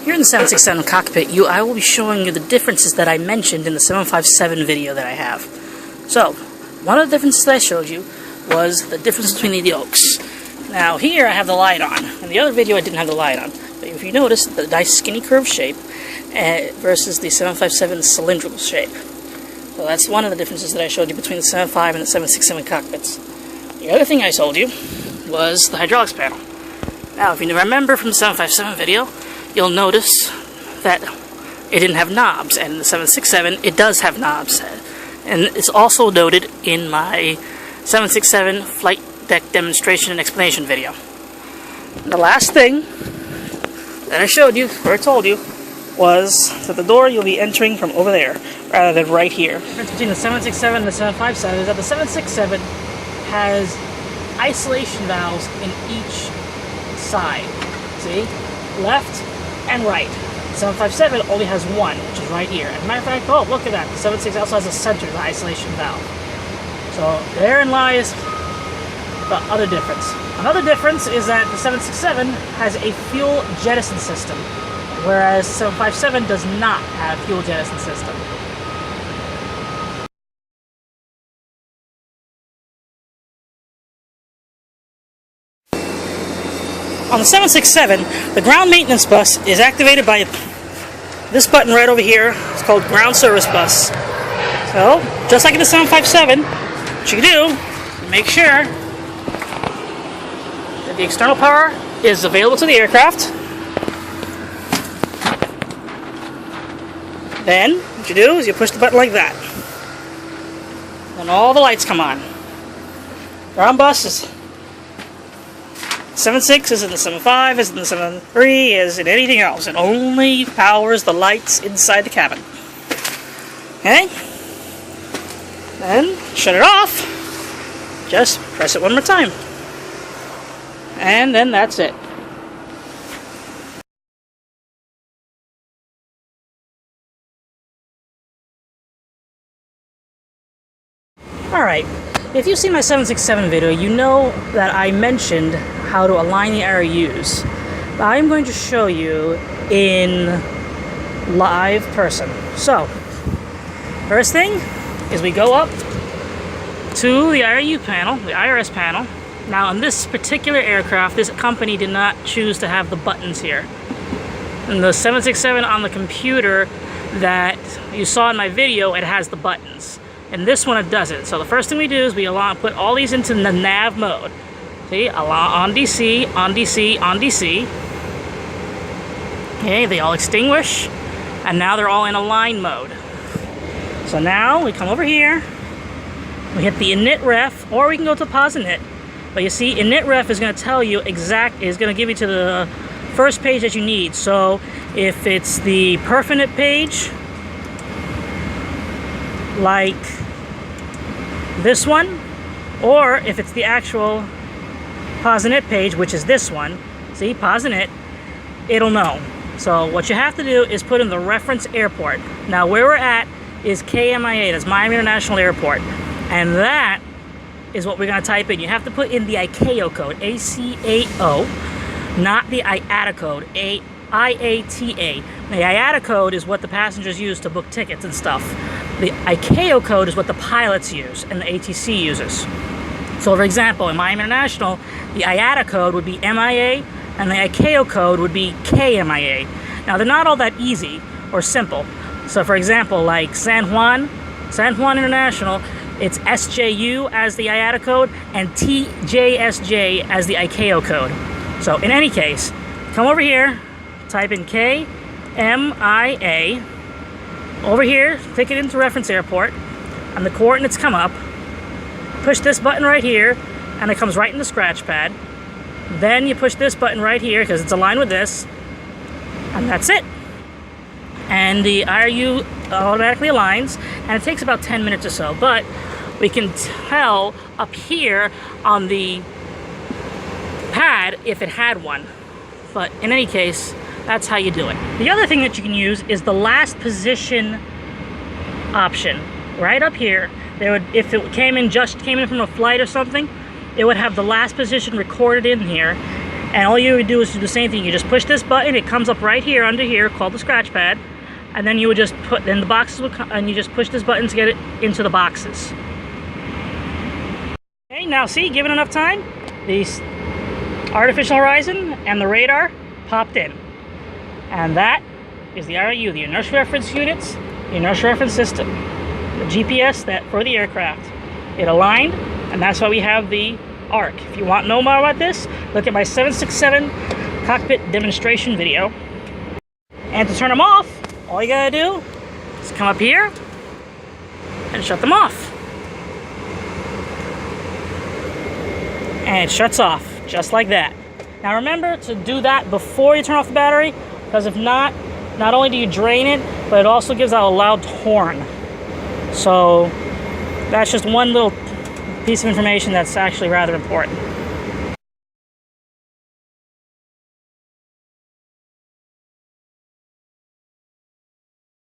Here in the 767 cockpit, I will be showing you the differences that I mentioned in the 757 video that I have. So, one of the differences that I showed you was the difference between the yolks. Now here I have the light on. In the other video I didn't have the light on. But if you notice, the nice skinny curved shape versus the 757 cylindrical shape. So that's one of the differences that I showed you between the 75 and the 767 cockpits. The other thing I told you was the hydraulics panel. Now if you remember from the 757 video, you'll notice that it didn't have knobs, and in the 767 it does have knobs. And it's also noted in my 767 flight deck demonstration and explanation video. And the last thing that I showed you, or I told you, was that the door you'll be entering from over there, rather than right here. The difference between the 767 and the 757 is that the 767 has isolation valves in each side. See? Left and right. The 757 only has one, which is right here. As a matter of fact, oh, look at that. The 76 also has a center, the isolation valve. So therein lies the other difference. Another difference is that the 767 has a fuel jettison system, whereas 757 does not have fuel jettison system. On the 767, the ground maintenance bus is activated by this button right over here. It's called ground service bus. So, just like in the 757, what you can do, make sure that the external power is available to the aircraft. Then, what you do is you push the button like that. And all the lights come on. Ground bus is 7.6 isn't the 7.5, isn't the 7.3, isn't anything else. It only powers the lights inside the cabin. Okay? Then, shut it off. Just press it one more time. And then that's it. Alright, if you've seen my 767 video, you know that I mentioned how to align the RUs. I'm going to show you in live person. So, first thing is we go up to the RU panel, the IRS panel. Now on this particular aircraft, this company did not choose to have the buttons here. In the 767 on the computer that you saw in my video, it has the buttons. And this one it doesn't. So the first thing we do is we put all these into the nav mode. See, on DC, on DC, on DC. Okay, they all extinguish, and now they're all in align mode. So now we come over here, we hit the init ref, or we can go to pause init. But you see, init ref is going to tell you is going to give you to the first page that you need. So if it's the perf-init page, like this one, or if it's the actual pause init page, which is this one, see, pause init, it'll know. So what you have to do is put in the reference airport. Now where we're at is KMIA, that's Miami International Airport, and that is what we're going to type in. You have to put in the ICAO code, ACAO, not the IATA code, IATA. The IATA code is what the passengers use to book tickets and stuff. The ICAO code is what the pilots use and the ATC uses. So for example, in Miami International, the IATA code would be MIA and the ICAO code would be KMIA. Now they're not all that easy or simple. So for example, like San Juan International, it's SJU as the IATA code and TJSJ as the ICAO code. So in any case, come over here, type in KMIA. Over here, click it into reference airport, and the coordinates come up. Push this button right here, and it comes right in the scratch pad. Then you push this button right here, because it's aligned with this, and that's it. And the IRU automatically aligns, and it takes about 10 minutes or so, but we can tell up here on the pad if it had one. But in any case, that's how you do it. The other thing that you can use is the last position option. Right up here, if it came in from a flight or something, it would have the last position recorded in here, And all you would do is do the same thing. You just push this button, it comes up right here, under here, called the scratch pad. And then you would just put, then the boxes would come, and you just push this button to get it into the boxes. Okay, now see, given enough time, the artificial horizon and the radar popped in. And that is the IRU, the inertial reference units, the inertial reference system, the GPS that for the aircraft. It aligned, and that's why we have the arc. If you want to know more about this, look at my 767 cockpit demonstration video. And to turn them off, all you gotta do is come up here and shut them off. And it shuts off, just like that. Now remember to do that before you turn off the battery, because if not, not only do you drain it, but it also gives out a loud horn. So that's just one little piece of information that's actually rather important.